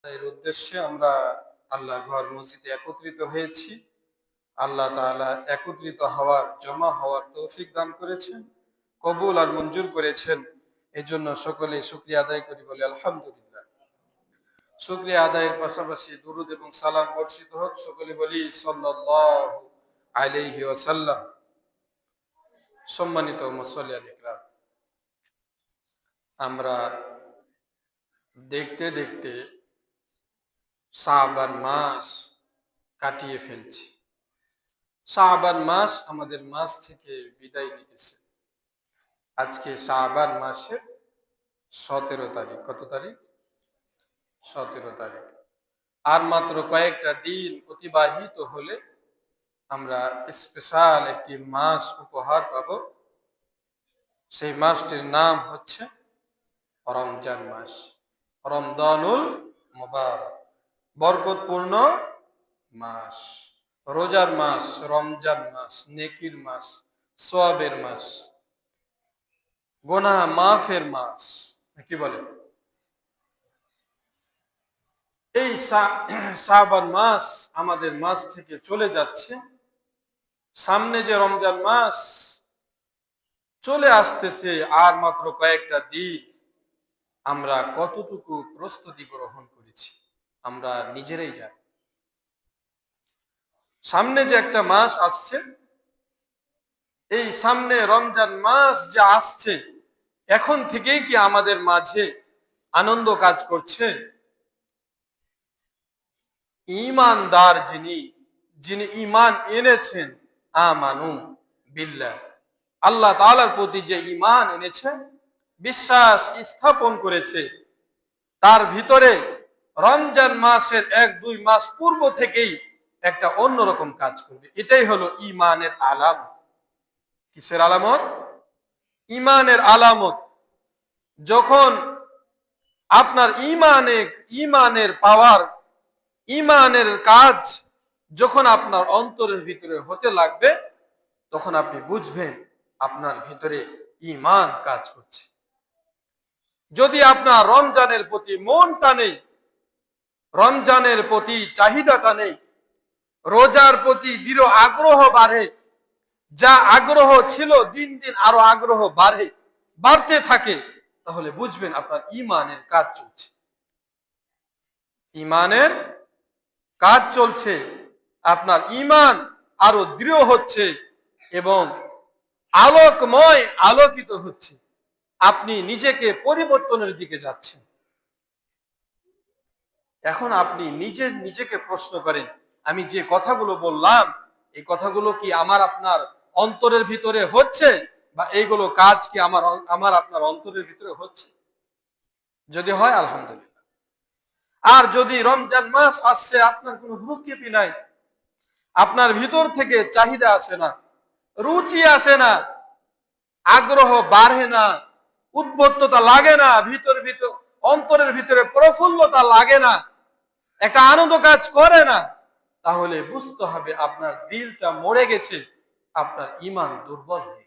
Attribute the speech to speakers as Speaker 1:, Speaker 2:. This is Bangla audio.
Speaker 1: এর উদ্দেশ্যে আমরা আল্লাহর ঘর মসজিদে একত্রিত হয়েছি। আল্লাহ তাআলা একত্রিত হওয়ার, জমা হওয়ার তৌফিক দান করেছেন, কবুল আর মঞ্জুর করেছেন। এই জন্য সকলে শুকরিয়া আদায় করি, বলে আলহামদুলিল্লাহ। শুকরিয়া আদায়ের পাশাপাশি দুরুদ এবং সালাম বর্ষিত হোক, সকলে বলি সাল্লাল্লাহু আলাইহি ওয়াসাল্লাম। সম্মানিত মুসল্লিয়ান ইকরাম, আমরা দেখতে দেখতে শাবান মাস কাটিয়ে ফেলছি। শাবান মাস আমাদের মাস থেকে বিদায় নিতেছে। আজকে শাবান মাসের 17 তারিখ। কত তারিখ? 17 তারিখ। আর মাত্র কয়েকটা দিন অতিবাহিত হলে আমরা স্পেশাল একটি মাস উপহার পাব। সেই মাসটির নাম হচ্ছে রমজান মাস, রমজানুল মুবারক, বরকতপূর্ণ মাস, রোজার মাস, রমজান মাস, নেকির মাস, সওয়াবের মাস, গুনাহ মাফের মাস। কি বলে? এই শাবান মাস আমাদের মাস থেকে চলে যাচ্ছে। সামনে যে রমজান মাস চলে আসতেছে, আর মাত্র কয়েকটা দিন। আমরা কতটুকু প্রস্তুতি গ্রহণ করেছি আমরা নিজেরাই জানি। সামনে যে একটা মাস আসছে, এই সামনে রমজান মাস যে আসছে, এখন থেকেই কি আমাদের মাঝে আনন্দ কাজ করছে? ঈমানদার যিনি ঈমান এনেছেন, আমানু বিল্লাহ, আল্লাহ তাআলার প্রতি যে ঈমান এনেছে, বিশ্বাস স্থাপন করেছে, তার ভিতরে রমজান মাসের 1-2 মাস পূর্ব থেকেই একটা অন্যরকম কাজ করবে। এটাই হলো ঈমানের আলামত। কিসের আলামত? ঈমানের আলামত। যখন আপনার ঈমানের পাওয়ার, ঈমানের কাজ যখন আপনার অন্তরের ভিতরে হতে লাগবে, তখন আপনি বুঝবেন আপনার ভিতরে ঈমান কাজ করছে। যদি আপনার রমজানের প্রতি মনটা নেই, রমজানের প্রতি চাহিদাটা নেই, রোজার প্রতি দৃঢ় আগ্রহ বাড়ে, যা আগ্রহ ছিল দিন দিন আরো আগ্রহ বাড়তে থাকে, তাহলে বুঝবেন আপনার ঈমানের কাজ চলছে। ঈমানের কাজ চলছে, আপনার ঈমান আরো দৃঢ় হচ্ছে এবং আলোকময়, আলোকিত হচ্ছে। আপনি নিজেকে পরিবর্তনের দিকে যাচ্ছেন। এখন আপনি নিজেকে প্রশ্ন করেন, আমি যে কথাগুলো বললাম, এই কথাগুলো কি আমার আপনার অন্তরের ভিতরে হচ্ছে, বা এইগুলো কাজ কি আমার আপনার অন্তরের ভিতরে হচ্ছে? যদি হয় আলহামদুলিল্লাহ। আর যদি রমজান মাস আসছে, আপনার কোনো ভ্রুক্ষেপই নাই, আপনার ভিতর থেকে চাহিদা আসে না, রুচি আসে না, আগ্রহ বাড়ে না, উদ্বুদ্ধতা লাগে না, অন্তরের ভিতরে প্রফুল্লতা লাগে না, একটা আনন্দ কাজ করে না, তাহলে বুঝতে হবে আপনার দিলটা মরে গেছে, আপনার ঈমান দুর্বল হয়ে